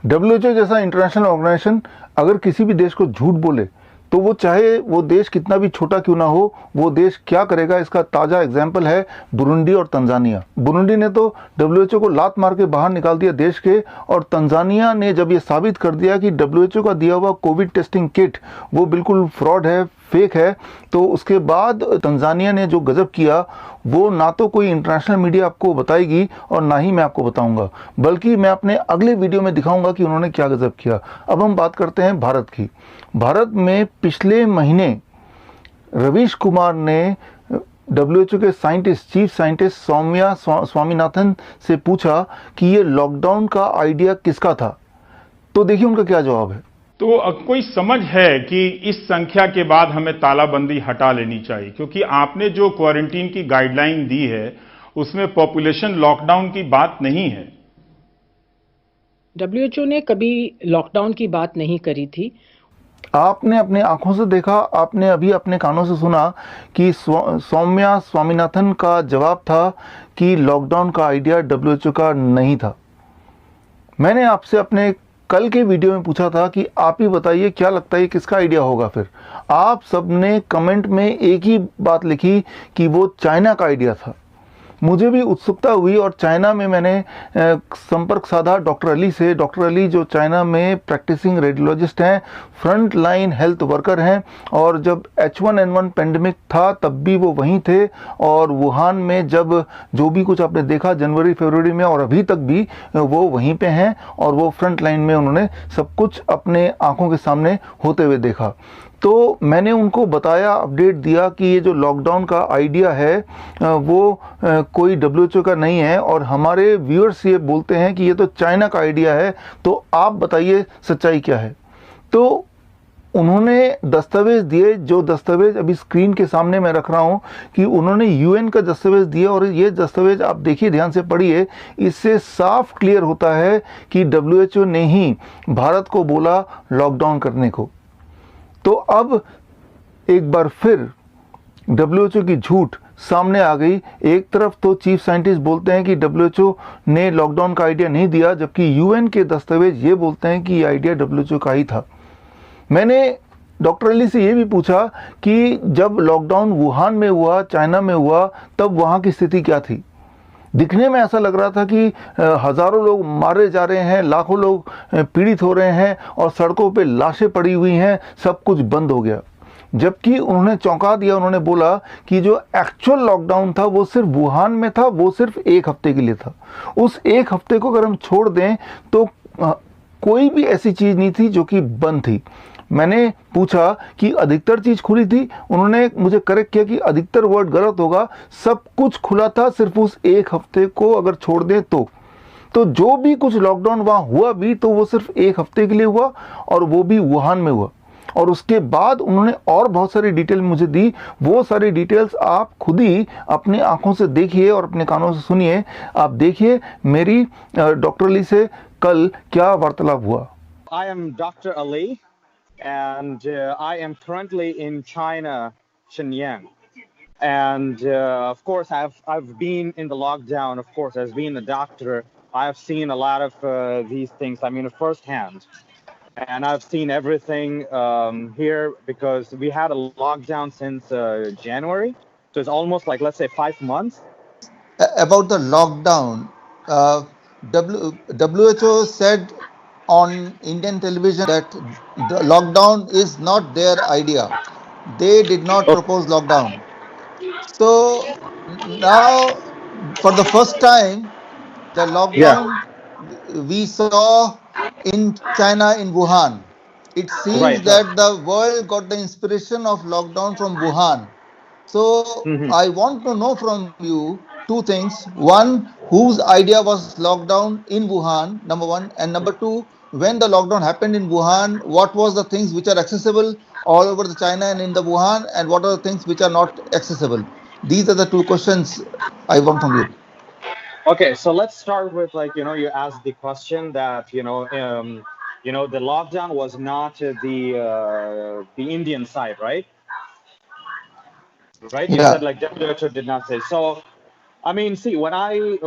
WHO जैसा international organisation अगर किसी भी देश को झूठ बोले तो वो चाहे वो देश कितना भी छोटा क्यों ना हो, वो देश क्या करेगा इसका ताज़ा एग्जाम्पल है बुरुंडी और तंजानिया। बुरुंडी ने तो डब्ल्यूएचओ को लात मार के बाहर निकाल दिया देश के, और तंजानिया ने जब ये साबित कर दिया कि डब्ल्यूएचओ का दिया हुआ कोविड टेस्टिंग किट वो बिल्कुल फ्रॉड है, फेक है, तो उसके बाद तंजानिया ने जो गजब किया वो ना तो कोई इंटरनेशनल मीडिया आपको बताएगी और ना ही मैं आपको बताऊंगा, बल्कि मैं अपने अगले वीडियो में दिखाऊंगा कि उन्होंने क्या गजब किया। अब हम बात करते हैं भारत की। भारत में पिछले महीने रवीश कुमार ने डब्ल्यूएचओ के scientist, chief scientist Soumya Swaminathan से पूछा कि ये लॉकडाउन का आइडिया किसका था। तो देखिए उनका क्या जवाब है। तो कोई समझ है कि इस संख्या के बाद हमें तालाबंदी हटा लेनी चाहिए, क्योंकि आपने जो क्वारंटीन की गाइडलाइन दी है उसमें पॉपुलेशन लॉकडाउन की बात नहीं है। डब्ल्यूएचओ ने कभी लॉकडाउन की बात नहीं करी थी। आपने अपने आंखों से देखा, आपने अभी अपने कानों से सुना कि सौम्या स्वामीनाथन का जवाब था कि लॉकडाउन का आइडिया डब्ल्यूएचओ का नहीं था। मैंने आपसे अपने कल के वीडियो में पूछा था कि आप ही बताइए क्या लगता है किसका आइडिया होगा। फिर आप सबने कमेंट में एक ही बात लिखी कि वो चाइना का आइडिया था। मुझे भी उत्सुकता हुई और चाइना में मैंने संपर्क साधा डॉक्टर अली से। डॉक्टर अली जो चाइना में प्रैक्टिसिंग रेडियोलॉजिस्ट हैं, फ्रंट लाइन हेल्थ वर्कर हैं, और जब H1N1 पेंडेमिक था तब भी वो वहीं थे, और वुहान में जब जो भी कुछ आपने देखा जनवरी फरवरी में और अभी तक भी वो वहीं पे हैं, और वो फ्रंट लाइन में उन्होंने सब कुछ अपने आंखों के सामने होते हुए देखा। तो मैंने उनको बताया, अपडेट दिया कि ये जो लॉकडाउन का आइडिया है वो कोई डब्ल्यूएचओ का नहीं है, और हमारे व्यूअर्स ये बोलते हैं कि ये तो चाइना का आइडिया है, तो आप बताइए सच्चाई क्या है। तो उन्होंने दस्तावेज दिए, जो दस्तावेज अभी स्क्रीन के सामने मैं रख रहा हूं कि उन्होंने यूएन का दस्तावेज दिया, और ये दस्तावेज आप देखिए, ध्यान से पढ़िए। इससे साफ क्लियर होता है कि डब्ल्यूएचओ ने ही भारत को बोला लॉकडाउन करने को। तो अब एक बार फिर डब्ल्यूएचओ की झूठ सामने आ गई। एक तरफ तो चीफ साइंटिस्ट बोलते हैं कि डब्ल्यूएचओ ने लॉकडाउन का आइडिया नहीं दिया, जबकि यूएन के दस्तावेज ये बोलते हैं कि ये आइडिया डब्ल्यूएचओ का ही था। मैंने डॉक्टर अली से ये भी पूछा कि जब लॉकडाउन वुहान में हुआ, चाइना में हुआ, तब वहाँ की स्थिति क्या थी। दिखने में ऐसा लग रहा था कि हज़ारों लोग मारे जा रहे हैं, लाखों लोग पीड़ित हो रहे हैं, और सड़कों पे लाशें पड़ी हुई हैं, सब कुछ बंद हो गया। जबकि उन्होंने चौंका दिया, उन्होंने बोला कि जो एक्चुअल लॉकडाउन था वो सिर्फ वुहान में था, वो सिर्फ एक हफ्ते के लिए था। उस एक हफ्ते को अगर हम छोड़ दें तो कोई भी ऐसी चीज़ नहीं थी जो कि बंद थी। मैंने पूछा कि अधिकतर चीज़ खुली थी, उन्होंने मुझे करेक्ट किया कि अधिकतर वर्ड गलत होगा, सब कुछ खुला था, सिर्फ उस एक हफ्ते को अगर छोड़ दें तो जो भी कुछ लॉकडाउन वहाँ हुआ भी तो वो सिर्फ एक हफ्ते के लिए हुआ, और वो भी वुहान में हुआ। और उसके बाद उन्होंने और बहुत सारी डिटेल मुझे दी। वो सारी डिटेल्स आप खुद ही अपने आंखों से देखिए और अपने कानों से सुनिए। आप देखिए मेरी डॉक्टर अली से कल क्या वार्तालाप हुआ। I am Dr. Ali, and I am currently in China, Shenyang. And of course, I've been in the lockdown. Of course, as being a doctor, I've seen a lot of these things. I mean, firsthand, and I've seen everything here because we had a lockdown since January, so it's almost like, let's say, 5 months. About the lockdown, WHO said on Indian television that the lockdown is not their idea. They did not propose lockdown. So now, for the first time, the lockdown we saw in China, in Wuhan. It seems Right. that the world got the inspiration of lockdown from Wuhan. So I want to know from you two things. One, whose idea was lockdown in Wuhan, number one, and number two, when the lockdown happened in Wuhan, what was the things which are accessible all over the China and in the Wuhan, and what are the things which are not accessible? These are the two questions I want from you. Okay, so let's start with, like, you asked the question that the lockdown was not the Indian side, right? Right? You Yeah. said like WHO did not say so. I mean, see, when I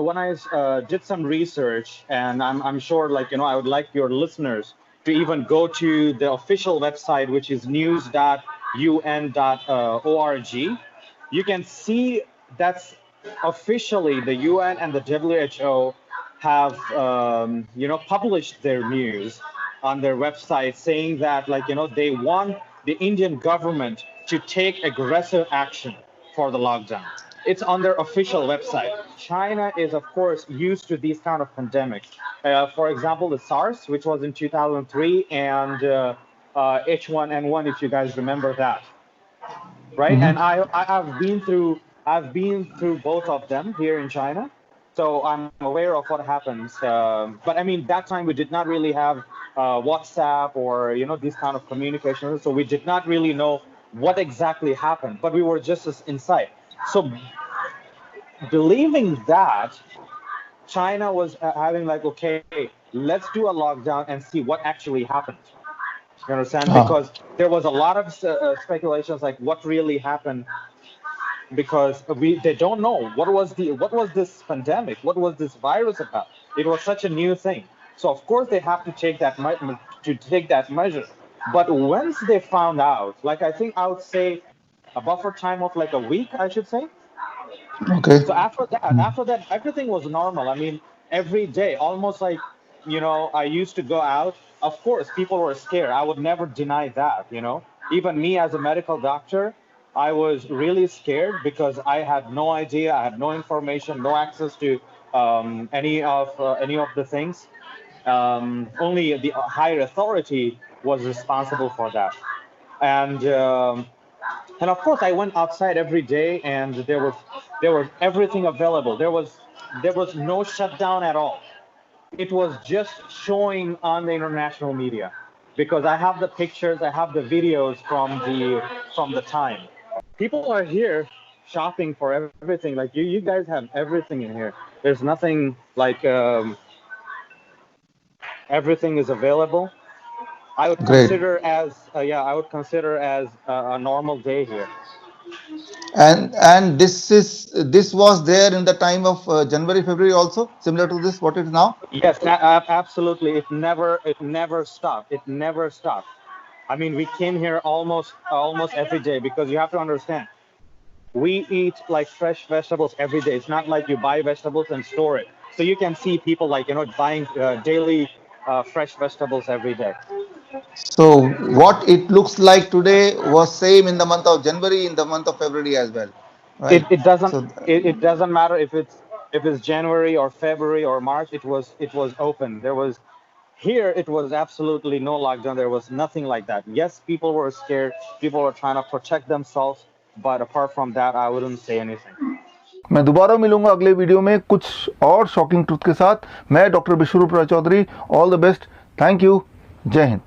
did some research, and I'm sure, like, I would like your listeners to even go to the official website, which is news.un.org. You can see that's officially the UN and the WHO have published their news on their website, saying that, like, they want the Indian government to take aggressive action for the lockdown. It's on their official website. China is, of course, used to these kind of pandemics. For example, the SARS, which was in 2003, and H1N1, if you guys remember that, right? And I've been through both of them here in China, so I'm aware of what happens. But I mean, that time we did not really have WhatsApp or these kind of communications, so we did not really know what exactly happened. But we were just as inside. So believing that, China was having like, okay, let's do a lockdown and see what actually happened. You understand? Because there was a lot of speculations like what really happened, because they don't know what was this pandemic, what was this virus about. It was such a new thing, so of course they have to take that measure. But once they found out, like, I think I would say a buffer time of like a week, I should say. Okay. So after that, everything was normal. I mean, every day, almost like, I used to go out. Of course, people were scared. I would never deny that, Even me as a medical doctor, I was really scared because I had no idea, I had no information, no access to any of the things. Only the higher authority was responsible for that. And of course, I went outside every day, and there was everything available. There was no shutdown at all. It was just showing on the international media, because I have the pictures, I have the videos from the time. People are here shopping for everything. Like, you guys have everything in here. There's nothing like everything is available. I would Great. consider as a normal day here. And this was there in the time of January, February also, similar to this, what it is now? Yes, absolutely. It never stopped. It never stopped. I mean, we came here almost every day, because you have to understand, we eat like fresh vegetables every day. It's not like you buy vegetables and store it. So you can see people like, buying daily fresh vegetables every day. So what it looks like today was same in the month of January, in the month of February as well, right? It doesn't So it doesn't matter if it's January or February or March. It was open. It was absolutely no lockdown. There was nothing like that. Yes, people were scared. People were trying to protect themselves. But apart from that, I wouldn't say anything. मैं दोबारा मिलूंगा अगले video में कुछ और shocking truth के साथ। मैं doctor Biswaroop Roy Chowdhury. All the best. Thank you. जय हिंद।